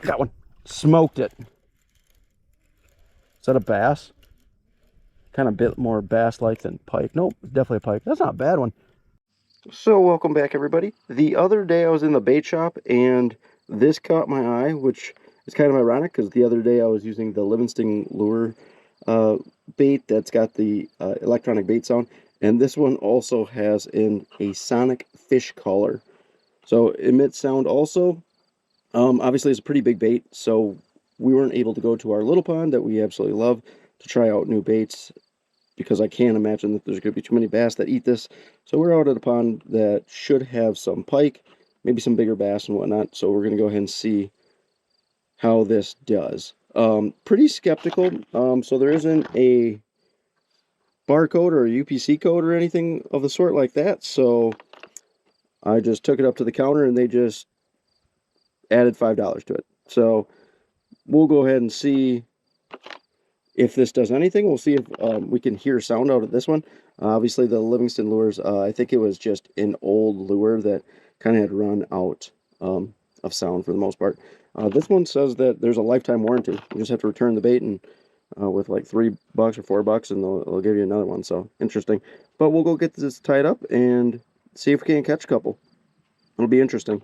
Got one. Smoked it. Is that a bass? Kind of a bit more bass-like than pike. Nope, definitely a pike. That's not a bad one. So welcome back, everybody. The other day I was in the bait shop and this caught my eye, which is kind of ironic because the other day I was using the Livingston lure bait that's got the electronic bait sound, and this one also has a sonic fish caller. So emits sound also. Obviously it's a pretty big bait, so we weren't able to go to our little pond that we absolutely love to try out new baits, because I can't imagine that there's going to be too many bass that eat this. So we're out at a pond that should have some pike, maybe some bigger bass and whatnot. So we're going to go ahead and see how this does. Pretty skeptical. So there isn't a barcode or a UPC code or anything of the sort like that. So I just took it up to the counter and they just added $5 to it. So we'll go ahead and see if this does anything. We'll see if we can hear sound out of this one. Obviously the Livingston lures, I think it was just an old lure that kind of had run out of sound for the most part. This one says that there's a lifetime warranty. You just have to return the bait and with like $3 or $4 and they'll give you another one. So interesting. But we'll go get this tied up and see if we can catch a couple. It'll be interesting.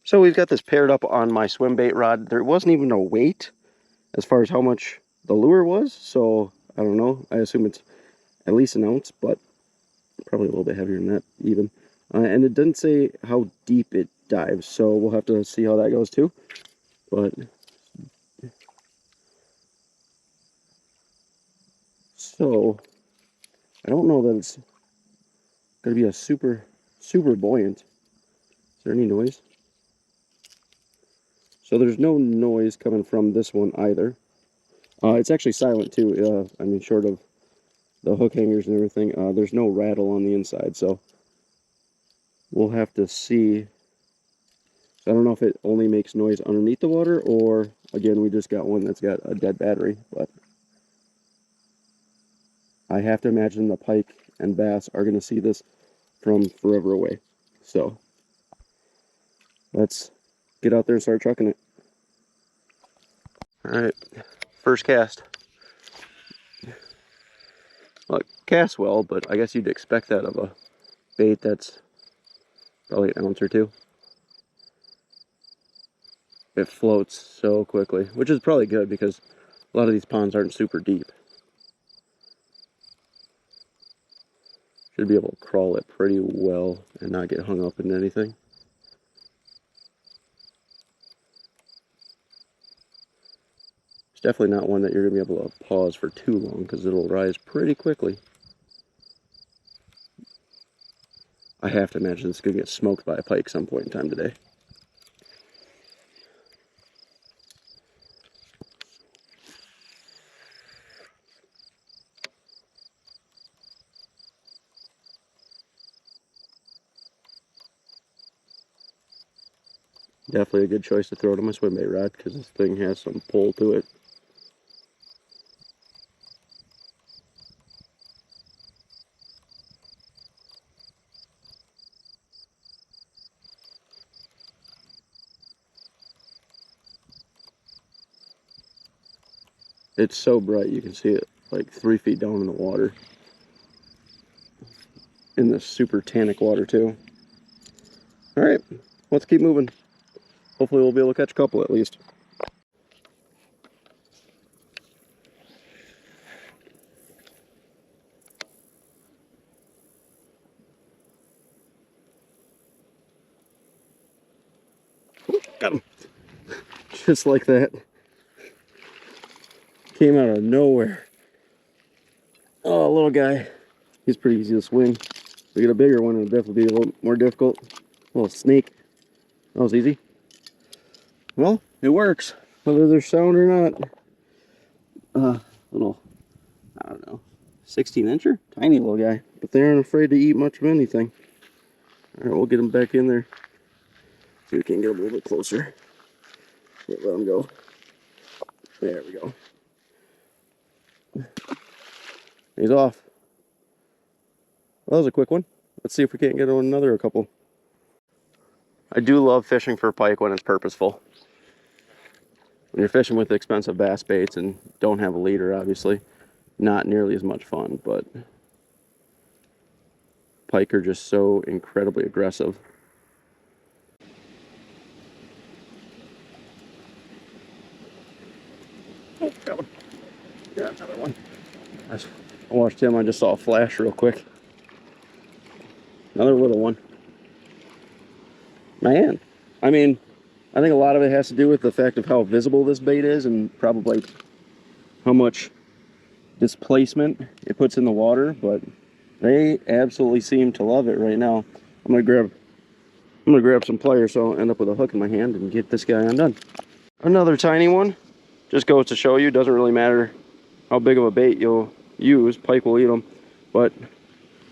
So we've got this paired up on my swim bait rod. There wasn't even a weight as far as how much the lure was, so I don't know. I assume it's at least an ounce, but probably a little bit heavier than that even. And it doesn't say how deep it dives, so we'll have to see how that goes too. But so I don't know that it's gonna be a super buoyant. Is there any noise? So there's no noise coming from this one either. It's actually silent too. I mean, short of the hook hangers and everything, there's no rattle on the inside, so we'll have to see. So I don't know if it only makes noise underneath the water, or again, we just got one that's got a dead battery, but I have to imagine the pike and bass are going to see this from forever away. So let's get out there and start trucking it. All right, first cast. Well, it casts well, but I guess you'd expect that of a bait that's probably an ounce or two. It floats so quickly, which is probably good because a lot of these ponds aren't super deep. Should be able to crawl it pretty well and not get hung up in anything. It's definitely not one that you're going to be able to pause for too long because it'll rise pretty quickly. I have to imagine it's going to get smoked by a pike some point in time today. Definitely a good choice to throw it on my swim bait rod because this thing has some pull to it. It's so bright you can see it like 3 feet down in the water. In this super tannic water too. Alright, let's keep moving. Hopefully we'll be able to catch a couple at least. Got him. Just like that. Came out of nowhere. Oh, little guy. He's pretty easy to swing. If we get a bigger one, it'll definitely be a little more difficult. A little snake. That was easy. Well, it works. Whether there's sound or not. Little, I don't know, 16-incher? Tiny little guy. But they aren't afraid to eat much of anything. Alright, we'll get him back in there. See if we can get him a little bit closer. Let him go. There we go. He's off. Well, that was a quick one. Let's see if we can't get another couple. I do love fishing for pike when it's purposeful. when you're fishing with expensive bass baits and don't have a leader, obviously, not nearly as much fun, but pike are just so incredibly aggressive. Oh, got one. Got another one. I watched him, I just saw a flash real quick. Another little one. Man, I mean, I think a lot of it has to do with the fact of how visible this bait is and probably how much displacement it puts in the water, but they absolutely seem to love it right now. I'm gonna grab some pliers so I'll end up with a hook in my hand and get this guy undone. Another tiny one. Just goes to show you, doesn't really matter how big of a bait you'll use, pike will eat them. But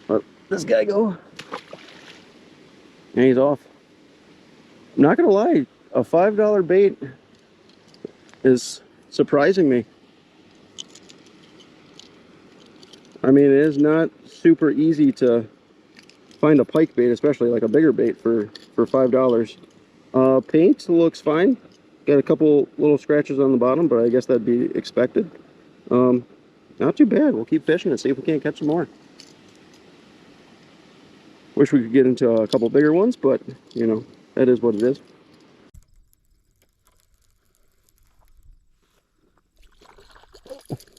let this guy go. And he's off. I'm not gonna lie, a $5 bait is surprising me. I mean, it is not super easy to find a pike bait, especially like a bigger bait for $5. Paint looks fine. Got a couple little scratches on the bottom, but I guess that'd be expected. Not too bad. We'll keep fishing and see if we can't catch some more. Wish we could get into a couple bigger ones, but you know, that is what it is.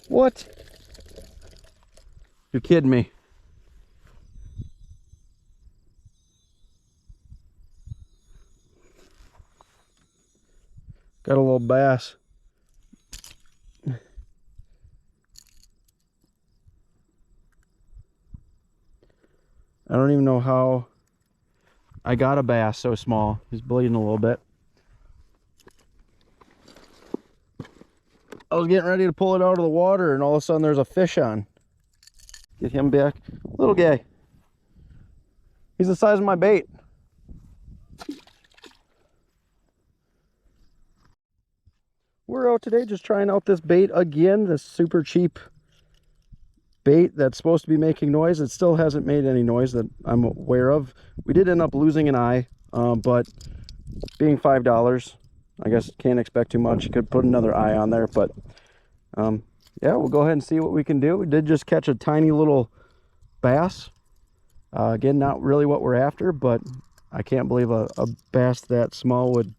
What? You're kidding me. Got a little bass. I don't even know how I got a bass so small. He's bleeding a little bit. I was getting ready to pull it out of the water and all of a sudden there's a fish on. Get him back. Little guy. He's the size of my bait. We're out today just trying out this bait again, this super cheap bait that's supposed to be making noise. It still hasn't made any noise that I'm aware of. We did end up losing an eye, but being $5, I guess can't expect too much. You could put another eye on there, but yeah, we'll go ahead and see what we can do. We did just catch a tiny little bass. Again, not really what we're after, but I can't believe a bass that small would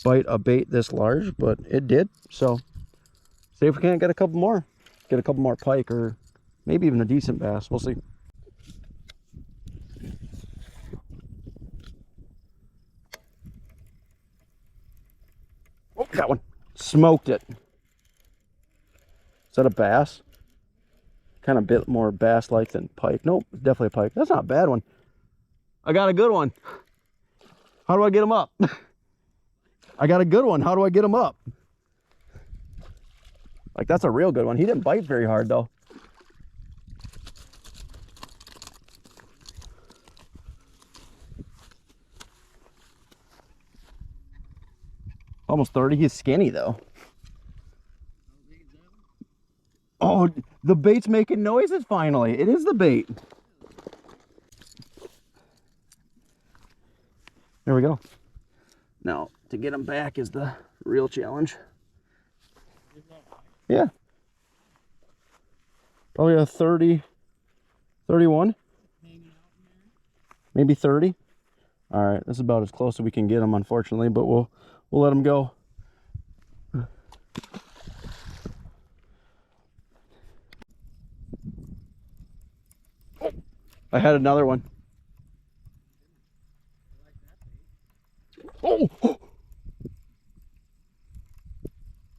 bite a bait this large, but it did. So see if we can't get a couple more pike, or maybe even a decent bass. We'll see. Oh, got one. Smoked it. Is that a bass? Kind of a bit more bass-like than pike. Nope, definitely a pike. That's not a bad one. I got a good one. How do I get him up? I got a good one. How do I get him up? Like, that's a real good one. He didn't bite very hard, though. Almost 30. He's skinny, though. Oh, the bait's making noises finally. It is the bait. There we go. Now, to get him back is the real challenge. Yeah. Probably a 30, 31. Maybe 30. All right, this is about as close as we can get him, unfortunately, but we'll let him go. I had another one. Oh!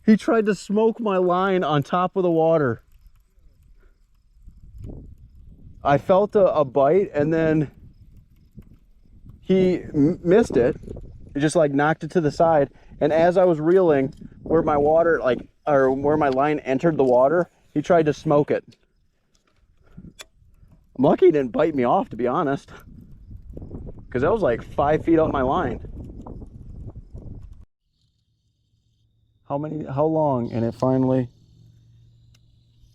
He tried to smoke my line on top of the water. I felt a bite, and then he missed it. He just like knocked it to the side. And as I was reeling, where my water, where my line entered the water, he tried to smoke it. I'm lucky he didn't bite me off, to be honest, because that was like 5 feet up my line. How long? And it finally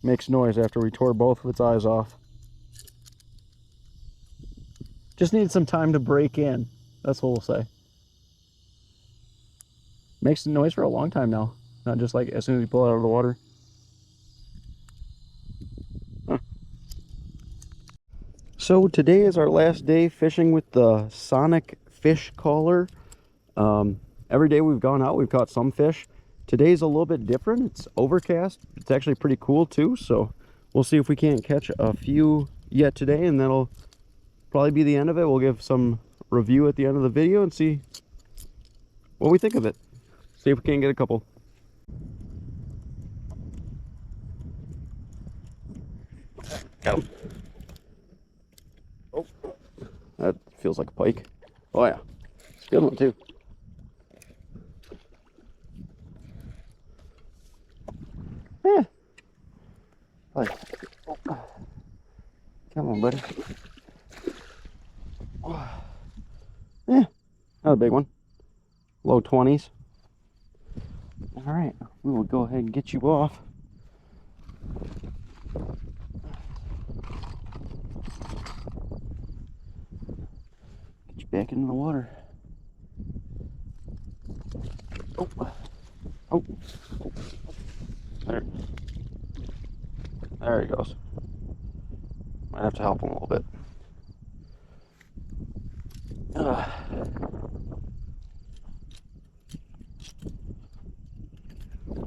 makes noise after we tore both of its eyes off. Just needed some time to break in. That's what we'll say. Makes noise for a long time now. not just like as soon as you pull it out of the water. Huh. So today is our last day fishing with the Sonic fish caller. Every day we've gone out, we've caught some fish. Today's a little bit different. It's overcast. It's actually pretty cool too, so we'll see if we can't catch a few yet today, and that'll probably be the end of it. We'll give some review at the end of the video and see what we think of it. See if we can get a couple. Got him. Oh, that feels like a pike. Oh yeah, it's a good one too. Yeah. Like, oh. Come on, buddy. Oh. Yeah, not a big one. Low 20s. All right, we will go ahead and get you off. Get you back into the water. Oh, oh, oh. There he goes. Might have to help him a little bit.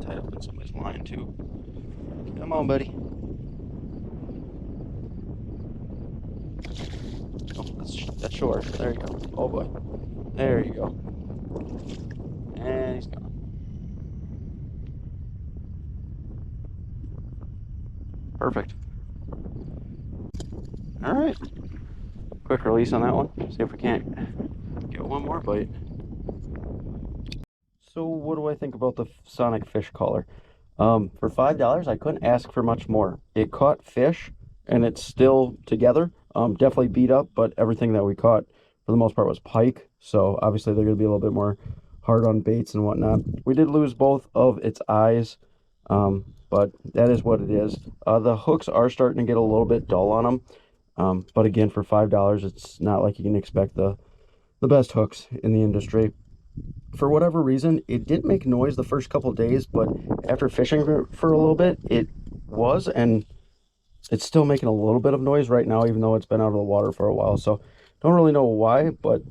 Tied up in somebody's line too. Come on, buddy. Oh, that's short. There you go. Oh boy. There you go. And he's gone. Perfect. All right. Quick release on that one. See if we can't get one more bite. So what do I think about the Sonic fish caller? For $5, I couldn't ask for much more. It caught fish, and it's still together. Definitely beat up, but everything that we caught, for the most part, was pike. So obviously they're going to be a little bit more hard on baits and whatnot. We did lose both of its eyes, but that is what it is. The hooks are starting to get a little bit dull on them. But again, for $5, it's not like you can expect the best hooks in the industry. For whatever reason, it didn't make noise the first couple days, but after fishing for a little bit, it was, and it's still making a little bit of noise right now, even though it's been out of the water for a while. So don't really know why, but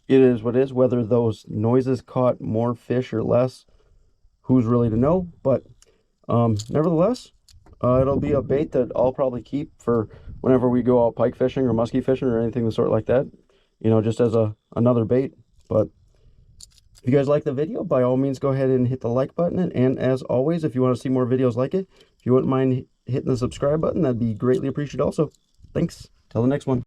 it is what it is. Whether those noises caught more fish or less, who's really to know? But nevertheless, it'll be a bait that I'll probably keep for whenever we go out pike fishing or muskie fishing or anything of the sort like that, you know, just as another bait. But if you guys like the video, by all means, go ahead and hit the like button. And as always, if you want to see more videos like it, if you wouldn't mind hitting the subscribe button, that'd be greatly appreciated also. Thanks. Till the next one.